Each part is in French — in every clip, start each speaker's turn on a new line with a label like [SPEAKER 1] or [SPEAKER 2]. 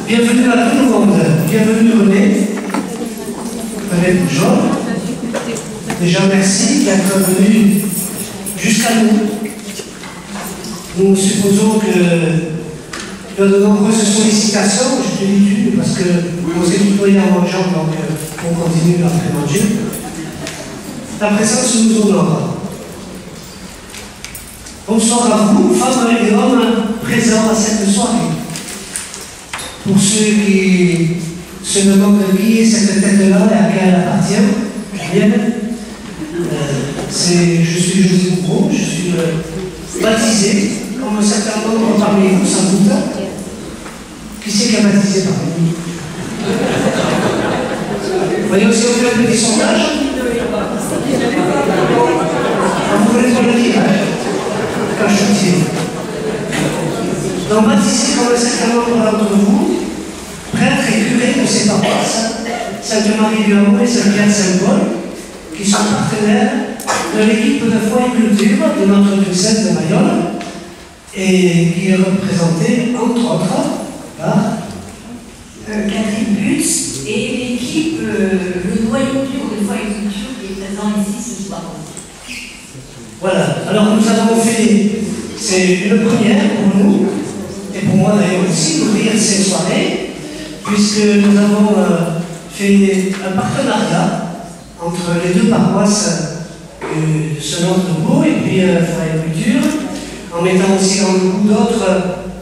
[SPEAKER 1] Bienvenue à tout le monde. Bienvenue René. René Bourgeon. Déjà merci d'être venu jusqu'à nous. Nous supposons que il y a de nombreuses sollicitations, je te dis une parce que vous êtes tutoyés en mangeant, donc on continue après manger. Ta présence nous honore. Bonsoir à vous, femmes et hommes présents à cette soirée. Pour ceux qui se demandent qui est cette tête-là et à qui elle appartient, bien, je suis José Bourreau, je suis baptisé, comme un certain nombre parmi vous, sans doute. Qui c'est qui a baptisé parmi nous? Voyons si on fait un petit sondage. Vous voulez pas le dire, quand je dis. Donc, baptisé comme un certain nombre d'entre vous, prêtres et curés de ces paroisses, Sainte-Marie du Hameau et Saint-Pierre-Saint-Paul, qui sont partenaires de l'équipe de foi et culture de notre diocèse de Mayol, et qui est représentée, entre autres, par
[SPEAKER 2] Catherine Butz et l'équipe, le noyau dur de foi et culture qui est présent ici ce soir.
[SPEAKER 1] Voilà, alors nous avons fait, c'est une première pour nous, et pour moi d'ailleurs aussi, d'ouvrir ces soirées, puisque nous avons fait un partenariat entre les deux paroisses de ce nom de Beau et puis foi et culture, en mettant aussi dans le coup d'autres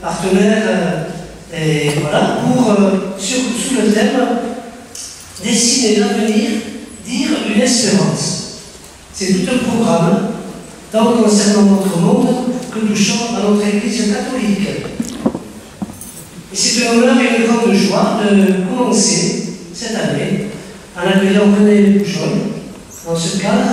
[SPEAKER 1] partenaires, et voilà, pour, sous le thème dessiner l'avenir, dire une espérance. C'est tout un programme, tant concernant notre monde que touchant à notre Église catholique. Et c'est un honneur et une grande joie de commencer cette année en accueillant René Bourgeon dans ce cadre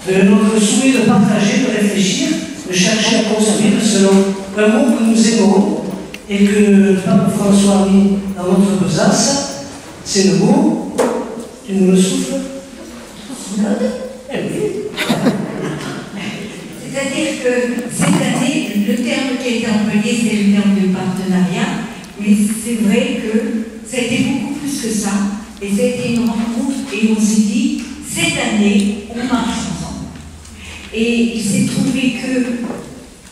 [SPEAKER 1] de notre souhait de partager, de réfléchir, de chercher à construire selon un mot que nous aimons et que le pape François a mis dans notre besace, c'est le mot, tu nous le souffles? Eh oui.
[SPEAKER 2] C'est-à-dire que cette année, le terme qui a été employé, c'est le terme de partenariat, mais c'est vrai que ça a été beaucoup plus que ça, et ça a été une rencontre, et on s'est dit, cette année, on marche ensemble. Et il s'est trouvé que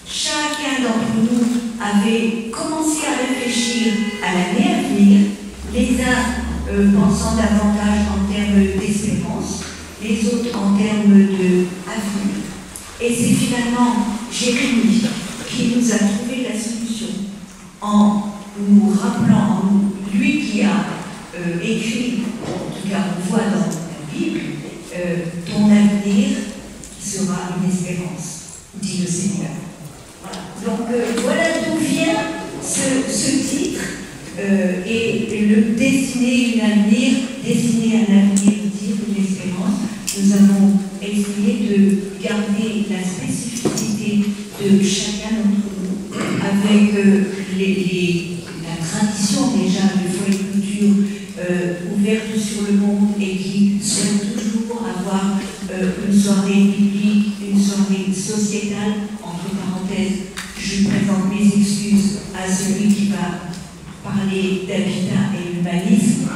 [SPEAKER 2] chacun d'entre nous avait commencé à réfléchir à l'année à venir, les uns pensant davantage en termes d'espérance, les autres en termes d'avenir. Et c'est finalement Jérémie qui nous a trouvé la solution en nous rappelant, lui qui a écrit, en tout cas on voit dans la Bible, ton avenir qui sera une espérance, dit le Seigneur. Voilà. Donc voilà d'où vient ce titre, et le dessiner un avenir, dire une espérance. Nous avons essayé de garder la spécificité de chacun d'entre nous, avec la tradition déjà de foi et culture ouverte sur le monde et qui souhaite toujours avoir une soirée biblique, une soirée sociétale. Entre parenthèses, je présente mes excuses à celui qui va parler d'habitat et humanisme.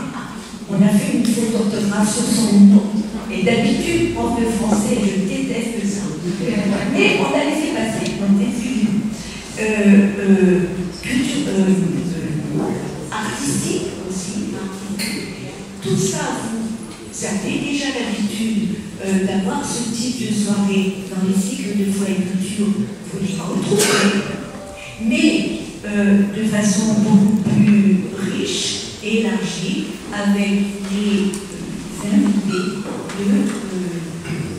[SPEAKER 2] On a fait une faute d'orthographe sur son nom. Et d'habitude, prof de français, je déteste ça. Mais on a laissé passer, donc excusez-nous. Culture artistique aussi. Tout ça, vous avez déjà l'habitude d'avoir ce type de soirée dans les cycles de foi et culture, vous les retrouvez, mais de façon beaucoup plus riche, élargie, avec des invités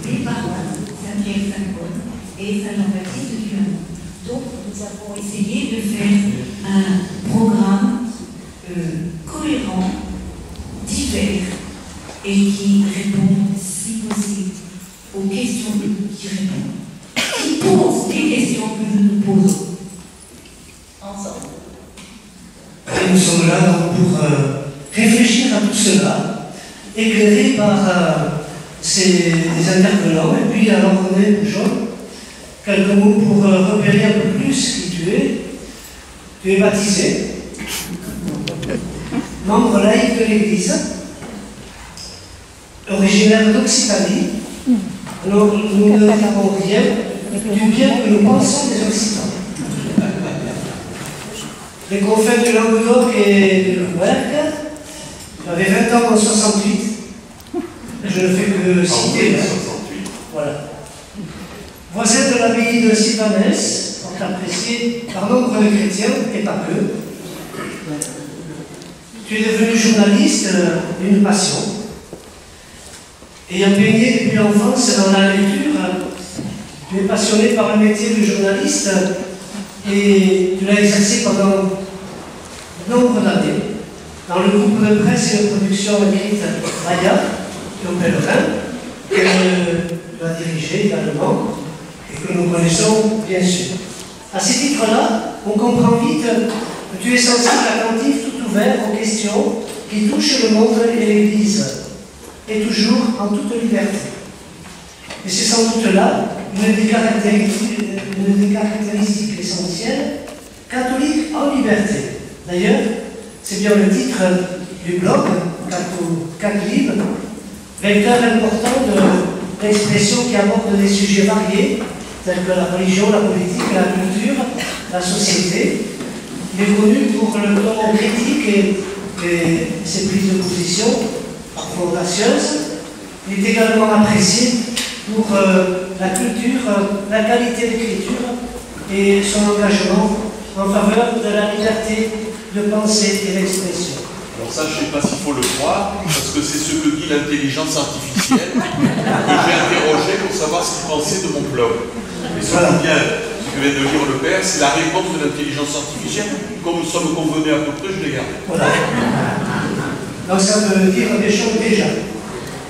[SPEAKER 2] des paroisses, Saint-Pierre-Saint-Paul et Saint-Jean-Baptiste du Hameau. Donc, nous avons essayé de faire un programme cohérent, divers, et qui répond, si possible, aux questions que qui posent les questions que nous nous posons ensemble.
[SPEAKER 1] Et nous sommes là donc pour réfléchir à tout cela, éclairé par des intervenants, et puis alors René Bourgeon, quelques mots pour repérer un peu plus qui tu es. Tu es baptisé. membre laïque de l'Église, originaire d'Occitanie. Nous ne dirons rien du bien que nous pensons des Occitans. Les confins du Languedoc et de Rouergue, j'avais 20 ans en 68. Je ne fais que citer. Voilà. Voisin de l'abbaye de Sylvanès, fort apprécié par nombre de chrétiens, et pas que. Tu es devenu journaliste d'une passion. Ayant baigné depuis l'enfance dans la lecture, tu es passionné par le métier de journaliste et tu l'as exercé pendant nombre d'années dans le groupe de presse et de production écrite Maya, au Pèlerin, que tu as dirigé également et que nous connaissons bien sûr. À ces titres-là, on comprend vite que tu es sensible, attentif, tout ouvert aux questions qui touchent le monde et l'Église, et toujours en toute liberté. Et c'est sans doute là une des caractéristiques essentielles, catholique en liberté. D'ailleurs, c'est bien le titre du blog, Catlib, vecteur important de l'expression qui aborde des sujets variés, tels que la religion, la politique, la culture, la société. Il est connu pour le ton critique et ses prises de position parfois audacieuses. Il est également apprécié pour la culture, la qualité d'écriture et son engagement en faveur de la liberté de pensée et d'expression.
[SPEAKER 3] Alors ça, je ne sais pas s'il faut le croire, parce que c'est ce que dit l'intelligence artificielle que j'ai interrogé pour savoir ce qu'il pensait de mon blog. Et ce que vient de dire le père, c'est la réponse de l'intelligence artificielle. Comme nous sommes convenus à peu près, je l'ai gardé.
[SPEAKER 1] Voilà. Donc ça veut dire des choses déjà.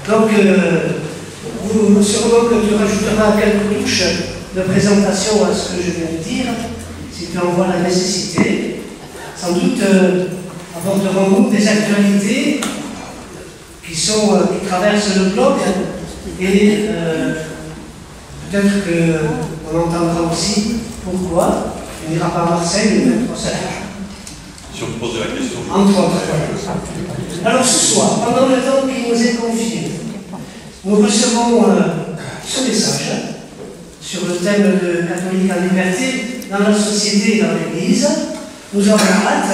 [SPEAKER 1] Donc, sûrement que tu rajouteras quelques touches de présentation à ce que je viens de dire, si tu en vois la nécessité. Sans doute aborderons-nous des actualités qui traversent le blog et peut-être qu'on entendra aussi pourquoi il n'ira pas à Marseille le 23 septembre.
[SPEAKER 3] Si on me pose la question.
[SPEAKER 1] Entre autres. Alors ce soir, pendant le temps qui nous est confié, nous recevons ce message sur le thème de catholique en liberté dans la société et dans l'Église. Nous avons hâte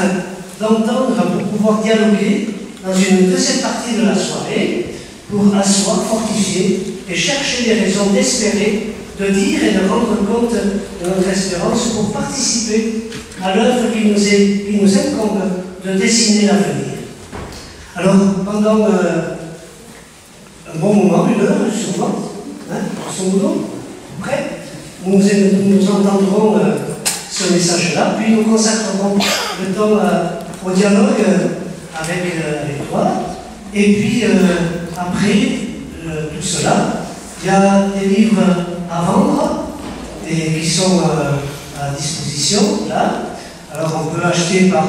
[SPEAKER 1] d'entendre pour pouvoir dialoguer dans une deuxième partie de la soirée pour asseoir, fortifier et chercher des raisons d'espérer, de dire et de rendre compte de notre espérance pour participer à l'œuvre qui nous incombe de dessiner l'avenir. Alors, pendant un bon moment, une heure sûrement, grosso modo, près, nous entendrons ce message-là, puis nous consacrerons le temps au dialogue avec toi, et puis après tout cela, il y a des livres à vendre et qui sont à disposition là. Alors on peut acheter par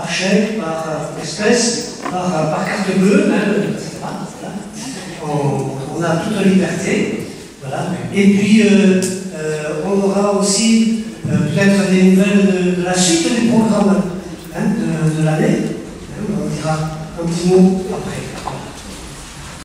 [SPEAKER 1] chèque, par espèce, par carte bleue même, etc. Voilà. On a toute liberté. Voilà. Et puis on aura aussi peut-être des nouvelles de la suite du programme de l'année. On dira un petit mot après.